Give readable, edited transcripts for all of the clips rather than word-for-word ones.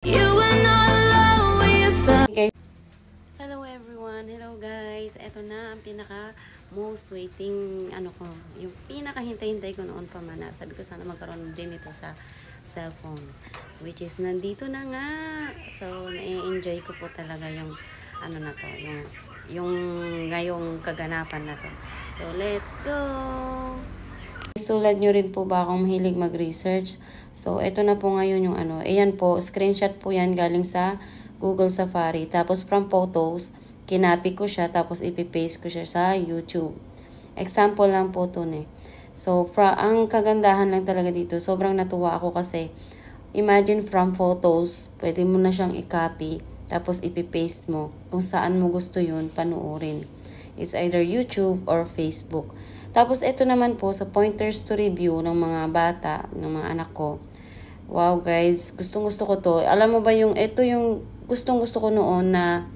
Okay. Hello everyone, hello guys. Ito na ang pinaka most waiting ko, yung pinaka hintay-hintay ko noon pa man. Sabi ko sana magkaroon din ito sa cellphone, which is nandito na nga. So na-enjoy ko po talaga yung na to, yung ngayong kaganapan na to. So let's go. Tulad nyo rin po ba akong mahilig mag-research? So ito na po ngayon yung ayan po, screenshot po yan galing sa Google Safari. Tapos from photos, kinopy ko siya, tapos ipipaste ko siya sa YouTube. Example lang po ito eh. So, ang kagandahan lang talaga dito, sobrang natuwa ako kasi, imagine from photos, pwede mo na siyang i-copy, tapos ipipaste mo. Kung saan mo gusto yun, panuorin. It's either YouTube or Facebook. Tapos ito naman po, sa pointers to review ng mga bata, ng mga anak ko. Wow guys, gustong-gusto ko to. Alam mo ba ito yung gustong-gusto ko noon na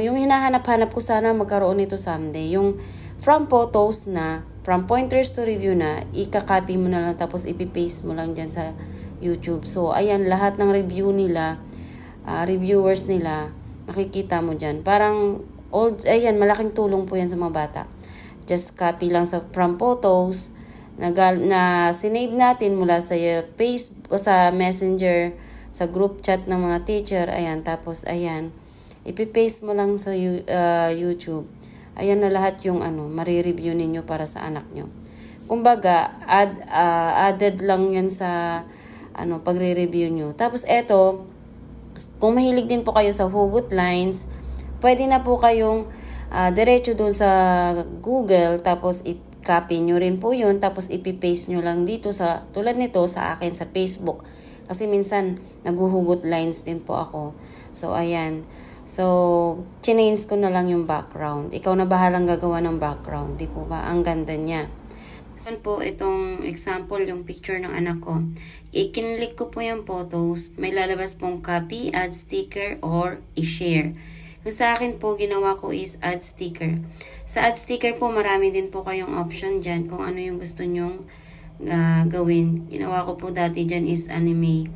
yung hinahanap-hanap ko sana magkaroon nito someday. Yung from photos na, from pointers to review na, i-copy mo na lang tapos ipipaste mo lang dyan sa YouTube. So, ayan, lahat ng review nila, reviewers nila, makikita mo dyan. Parang, ayan, malaking tulong po yan sa mga bata. Just copy lang sa from photos, na sinave natin mula sa Facebook o sa Messenger, sa group chat ng mga teacher, ayan, tapos ayan, ipipaste mo lang sa YouTube. Ayan na lahat yung marireview ninyo para sa anak nyo. Kumbaga, added lang yan sa pagre-review nyo. Tapos eto, kung mahilig din po kayo sa hugot lines, pwede na po kayong diretso doon sa Google, tapos i-copy nyo rin po yun, tapos ipipaste nyo lang dito tulad nito sa akin sa Facebook. Kasi minsan, naghuhugot lines din po ako. So, ayan. So, change ko na lang yung background. Ikaw na bahalang gagawa ng background. Di po ba? Ang ganda niya. Saan po itong example, yung picture ng anak ko. I-kinlik ko po yung photos. May lalabas pong copy, add sticker, or i-share. Yung sa akin po, ginawa ko is add sticker. Sa add sticker po, marami din po kayong option dyan kung ano yung gusto nyong gawin. Ginawa ko po dati dyan is anime.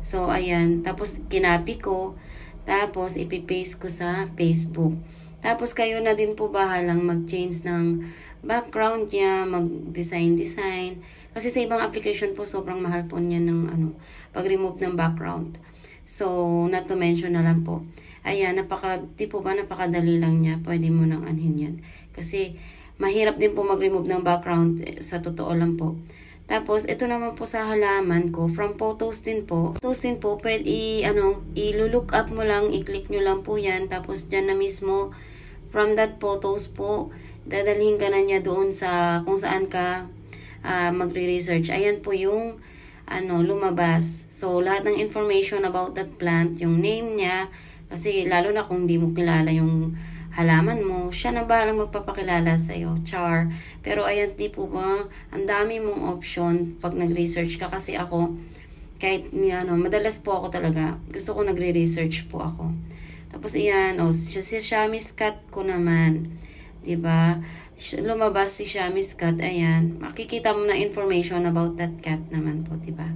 So, ayan. Tapos, kinopy ko. Tapos, ipipaste ko sa Facebook. Tapos, kayo na din po bahalang mag-change ng background niya, mag-design. Kasi sa ibang application po, sobrang mahal po niya ng pag-remove ng background. So, not to mention na lang po. Ayan, napakadali lang niya. Pwede mo nang anhin yan. Kasi, mahirap din po mag-remove ng background sa totoo lang po. Tapos, ito naman po sa halaman ko, from photos din po. Photos din po, pwede i-look up mo lang, i-click nyo lang po yan. Tapos, dyan na mismo, from that photos po, dadalhin ka na niya doon sa kung saan ka magre-research. Ayan po yung lumabas. So, lahat ng information about that plant, yung name niya, kasi lalo na kung di mo kilala yung halaman mo, siya na bahalang magpapakilala sa'yo, char. Pero ayan, di po ba, ang dami mong option pag nag-research ka. Kasi ako, kahit madalas po ako talaga, gusto ko nagre-research po ako. Tapos ayan, si Shami's cat ko naman, diba? Lumabas si Shami's cat, ayan, makikita mo na information about that cat naman po, diba?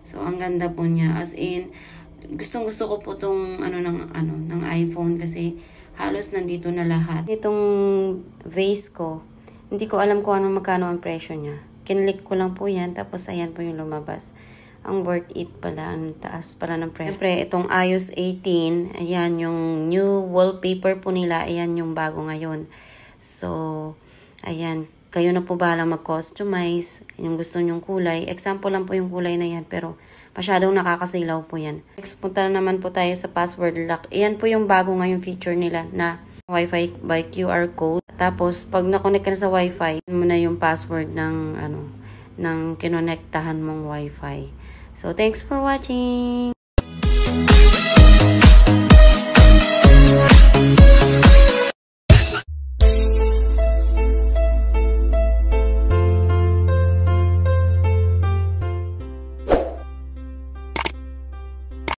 So, ang ganda po niya. As in, gustong-gusto ko po tong ng iPhone kasi halos nandito na lahat. Itong vase ko, hindi ko alam kung magkano ang presyo niya. Kinlik ko lang po yan, tapos ayan po yung lumabas. Ang worth it pala, ang taas pala ng presyo. Siyempre, itong iOS 18, ayan yung new wallpaper po nila, ayan yung bago ngayon. So, ayan, kayo na po bahala mag-customize yung gusto nyong kulay. Example lang po yung kulay na yan, pero masyadong nakakasilaw po yan. Next, punta na naman po tayo sa password lock. Ayan po yung bago ngayong feature nila na Wi-Fi by QR code. Tapos, pag na-connect ka na sa Wi-Fi, mo na yung password ng kinonektahan mong Wi-Fi. So, thanks for watching!